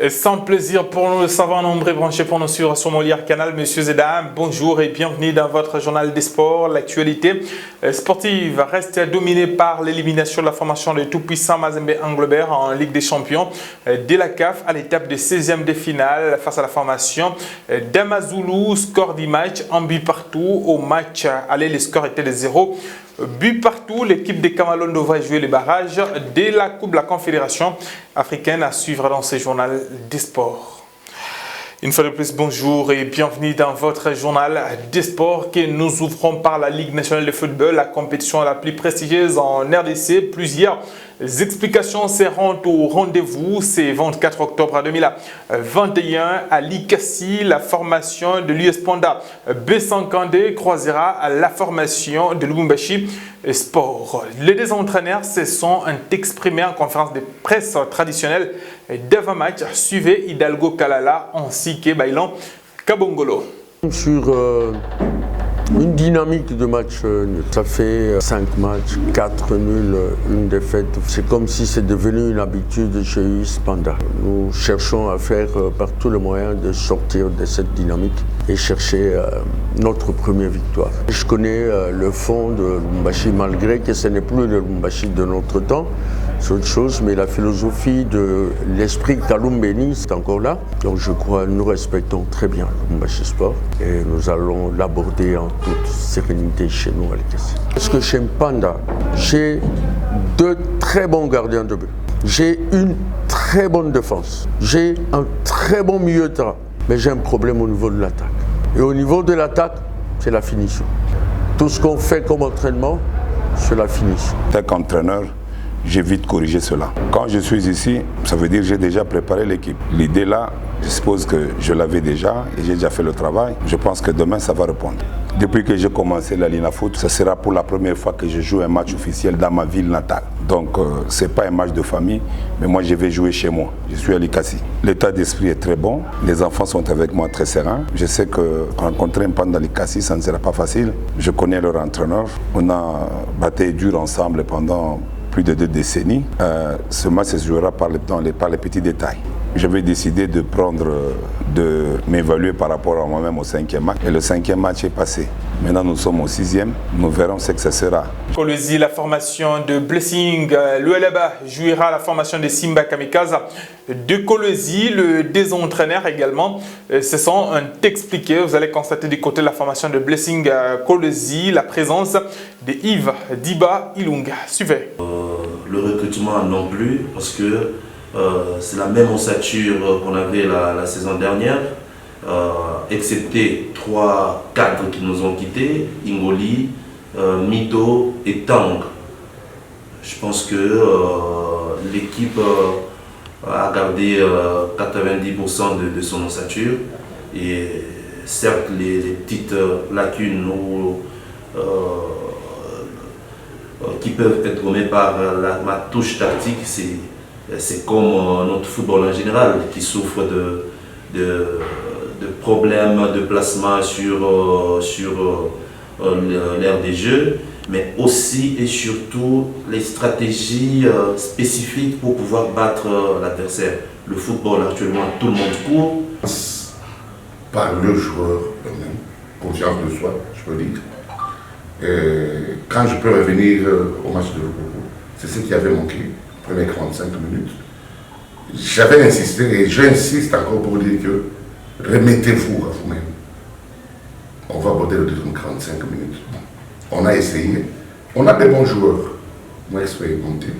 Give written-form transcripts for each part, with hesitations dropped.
Sans plaisir pour nous, le savant nombreux branchés pour nous suivre sur Molière Canal. Messieurs et dames, bonjour et bienvenue dans votre journal des sports. L'actualité sportive reste dominée par l'élimination de la formation de tout-puissant Mazembe Anglebert en Ligue des Champions de la CAF à l'étape de 16e de finale face à la formation d'Amazulu. Score du match, un but partout. Au match aller, le score était de 0. But partout, l'équipe de Kamalondo va jouer les barrages de la Coupe de la Confédération africaine à suivre dans ce journal des sports. Une fois de plus, bonjour et bienvenue dans votre journal des sports que nous ouvrons par la Ligue nationale de football, la compétition la plus prestigieuse en RDC. Plusieurs explications seront au rendez-vous. C'est 24 octobre 2021 à Likasi. La formation de l'US Panda B50 croisera la formation de Lubumbashi Sport. Les deux entraîneurs se sont exprimés en conférence de presse traditionnelle d'avant-match. Suivez Hidalgo Kalala ainsi que Bailan Kabongolo. Sur une dynamique de match nul. Ça fait 5 matchs, 4 nuls, une défaite. C'est comme si c'est devenu une habitude chez US Panda. Nous cherchons à faire par tous les moyens de sortir de cette dynamique et chercher notre première victoire. Je connais le fond de Lubumbashi, malgré que ce n'est plus le Lubumbashi de notre temps. C'est autre chose, mais la philosophie de l'esprit Kalumbeni, c'est encore là. Donc je crois que nous respectons très bien le Lubumbashi Sport et nous allons l'aborder en toute sérénité chez nous à Likasi. Parce que chez Panda, j'ai 2 très bons gardiens de but. J'ai une très bonne défense. J'ai un très bon milieu de terrain. Mais j'ai un problème au niveau de l'attaque. Et au niveau de l'attaque, c'est la finition. Tout ce qu'on fait comme entraînement, c'est la finition. En tant qu'entraîneur, j'ai vite corrigé cela. Quand je suis ici, ça veut dire que j'ai déjà préparé l'équipe. L'idée là, je suppose que je l'avais déjà et j'ai déjà fait le travail. Je pense que demain, ça va répondre. Depuis que j'ai commencé la Lina Foot, ce sera pour la première fois que je joue un match officiel dans ma ville natale. Donc, ce n'est pas un match de famille, mais moi, je vais jouer chez moi. Je suis à Likasi. L'état d'esprit est très bon. Les enfants sont avec moi très sereins. Je sais que rencontrer un Panda Likasi, ça ne sera pas facile. Je connais leur entraîneur. On a battu dur ensemble pendant plus de 2 décennies. Ce match se jouera par les petits détails. J'avais décidé de m'évaluer par rapport à moi-même au 5e match. Et le 5e match est passé. Maintenant, nous sommes au 6e. Nous verrons ce que ce sera. Kolwezi, la formation de Blessing. L'ULEBA jouera la formation de Simba Kamikaze de Kolwezi. Le désentraîneur également se sont expliqués. Vous allez constater du côté de la formation de Blessing Kolwezi la présence de Yves Diba Ilunga. Suivez. Le recrutement non plus, parce que c'est la même ossature qu'on avait la saison dernière, excepté 3 cadres qui nous ont quittés, Ingoli, Mido et Tang. Je pense que l'équipe a gardé 90% de son ossature et certes les petites lacunes qui peuvent être gommées par ma touche tactique, c'est comme notre football en général qui souffre de problèmes de placement sur l'aire des jeux, mais aussi et surtout les stratégies spécifiques pour pouvoir battre l'adversaire. Le football actuellement, tout le monde court. Par le joueur eux-mêmes, confiance de soi, je peux dire. Et quand je peux revenir au match de Lupopo, c'est ce qui avait manqué. Premières 45 minutes. J'avais insisté et j'insiste encore pour dire que remettez-vous à vous-même. On va aborder le deuxième 45 minutes. On a essayé. On a des bons joueurs, moins expérimentés.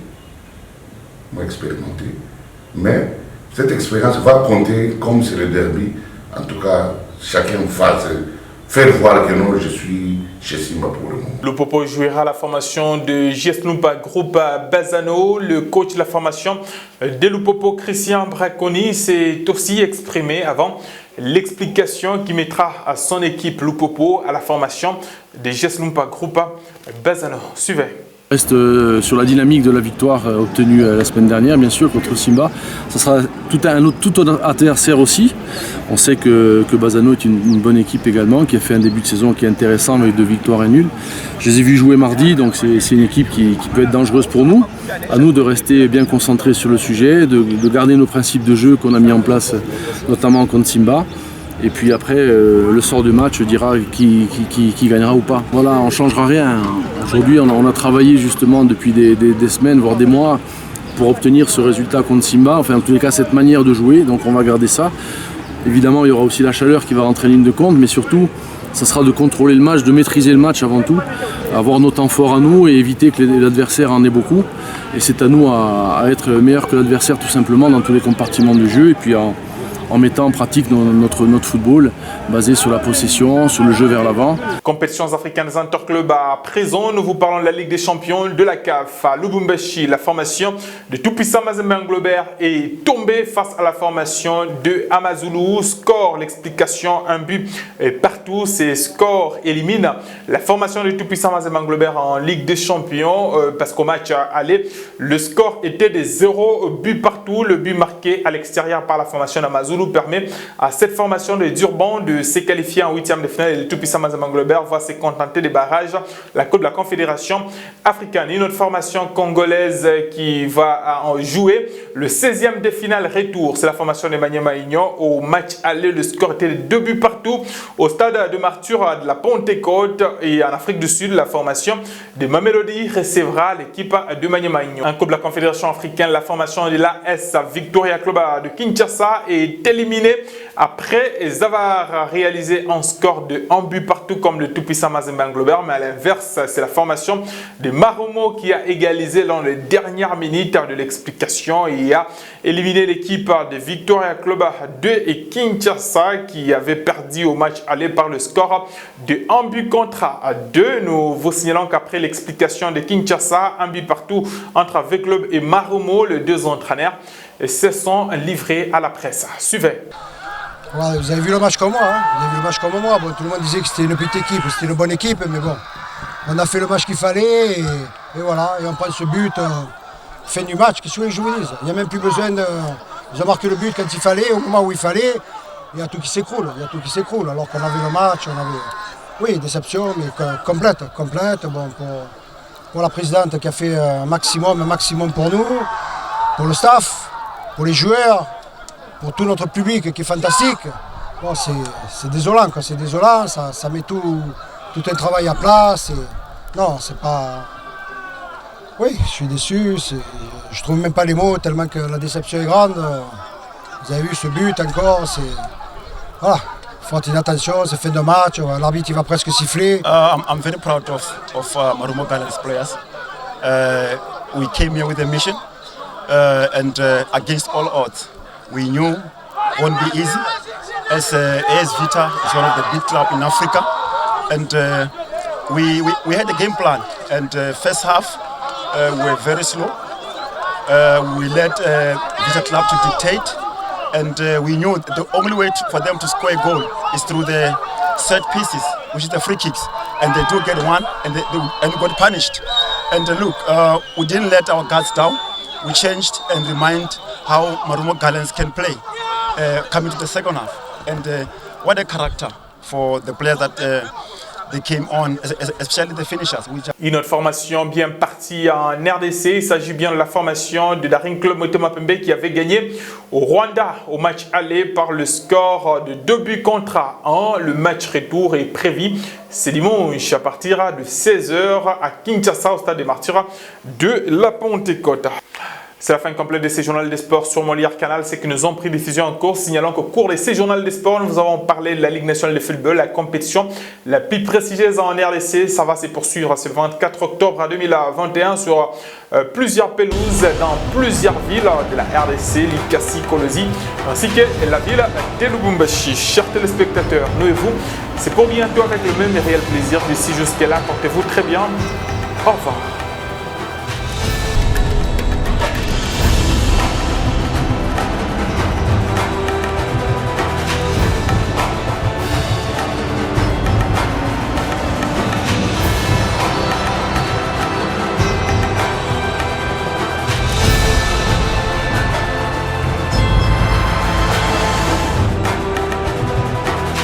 Mais cette expérience va compter comme c'est le derby. En tout cas, chacun va faire voir que non, je suis chez Simba pour le moment. Lupopo jouera la formation de JS Lumpa Groupe Bazano. Le coach de la formation de Lupopo, Christian Braconi, s'est aussi exprimé avant l'explication qui mettra à son équipe Lupopo à la formation de JS Lumpa Groupe Bazano. Suivez. Reste sur la dynamique de la victoire obtenue la semaine dernière, bien sûr, contre Simba. Ça sera tout autre adversaire aussi. On sait que Bazzano est une bonne équipe également, qui a fait un début de saison qui est intéressant avec 2 victoires et nuls. Je les ai vus jouer mardi, donc c'est une équipe qui peut être dangereuse pour nous. À nous de rester bien concentrés sur le sujet, de garder nos principes de jeu qu'on a mis en place, notamment contre Simba. Et puis après, le sort du match dira qui gagnera ou pas. Voilà, on ne changera rien. Aujourd'hui, on a travaillé justement depuis des semaines, voire des mois, pour obtenir ce résultat contre Simba. Enfin, en tous les cas, cette manière de jouer, donc on va garder ça. Évidemment, il y aura aussi la chaleur qui va rentrer en ligne de compte, mais surtout, ça sera de contrôler le match, de maîtriser le match avant tout, avoir nos temps forts à nous et éviter que l'adversaire en ait beaucoup. Et c'est à nous à être meilleurs que l'adversaire tout simplement dans tous les compartiments du jeu. Et puis en mettant en pratique notre football basé sur la possession, sur le jeu vers l'avant. Compétitions africaines interclubs à présent, nous vous parlons de la Ligue des Champions de la CAF à Lubumbashi. La formation de tout-puissant Mazembe Anglobert est tombée face à la formation de Amazulu. Score, l'explication, un but partout. Ces scores éliminent la formation de tout-puissant Mazembe Anglobert en Ligue des Champions parce qu'au match aller, le score était de 0 but partout. Le but marqué à l'extérieur par la formation d'Amazulu permet à cette formation de Durban de se qualifier en 8e de finale et le tout-puissant Mazembe Anglobert va se contenter des barrages, la Coupe de la Confédération africaine. Une autre formation congolaise qui va jouer le 16e de finale retour, c'est la formation de Maniema Union. Au match aller, le score était de 2 buts partout au stade de Martyr de la Pentecôte et en Afrique du Sud, la formation de Mamelodi recevra l'équipe de Maniema Union. En Coupe de la Confédération africaine, la formation de l'AS Victoria Club de Kinshasa est éliminée après avoir réalisé un score de 1 but partout comme le tout-puissant Mazembe Anglobert, mais à l'inverse, c'est la formation de Marumo qui a égalisé dans les dernières minutes de l'explication et a éliminé l'équipe de Victoria Club 2 et Kinshasa qui avait perdu au match aller par le score de 1 but contre 2. Nous vous signalons qu'après l'explication de Kinshasa, 1 but partout entre V-Club et Marumo, les 2 entraîneurs se sont livrés à la presse. Suivez. Ouais, vous avez vu le match comme moi, hein. Vous avez vu le match comme moi. Bon, tout le monde disait que c'était une petite équipe, c'était une bonne équipe, mais bon, on a fait le match qu'il fallait et voilà, et on prend ce but, fin du match, qu'est-ce que je vous dis? Il n'y a même plus besoin de... Ils ont marqué le but quand il fallait, au moment où il fallait, il y a tout qui s'écroule, alors qu'on avait le match, on avait... Oui, déception, mais complète, bon, pour la présidente qui a fait un maximum pour nous, pour le staff, pour les joueurs, pour tout notre public qui est fantastique. Bon, c'est désolant, quoi. C'est désolant, ça met tout un travail à place. Non, c'est pas... Oui, je suis déçu, je trouve même pas les mots tellement que la déception est grande. Vous avez vu ce but encore, voilà, il faut attirer attention, c'est fin de match, l'arbitre il va presque siffler. I'm very proud of Marumo Gallants players. We came here with a mission and against all odds. We knew it won't be easy. As AS Vita is one of the big clubs in Africa, and we had a game plan. And first half we were very slow. We let Vita Club to dictate, and we knew the only way for them to score a goal is through the set pieces, which is the free kicks, and they do get one, and we got punished. And look, we didn't let our guards down. We changed and remind how Marumo Gallants can play coming to the second half. And what a character for the players that they came on, especially the finishers. Une autre formation bien partie en RDC, il s'agit bien de la formation de Daring Club Motema Pembe qui avait gagné au Rwanda au match aller par le score de 2 buts contre 1. Le match retour est prévu ce dimanche à partir de 16h à Kinshasa au stade des Martyrs de la Pentecôte. C'est la fin complète de ces journaux des sports sur Molière Canal. C'est que nous avons pris diffusion en cours, signalant qu'au cours de ces journaux des sports, nous avons parlé de la Ligue nationale de football, la compétition la plus prestigieuse en RDC. Ça va se poursuivre ce 24 octobre 2021 sur plusieurs pelouses dans plusieurs villes de la RDC, Likasi, Kolosi, ainsi que la ville de Lubumbashi. Chers téléspectateurs, nous et vous, c'est pour bientôt avec le même et réel plaisir. D'ici jusqu'à là, portez-vous très bien. Au revoir.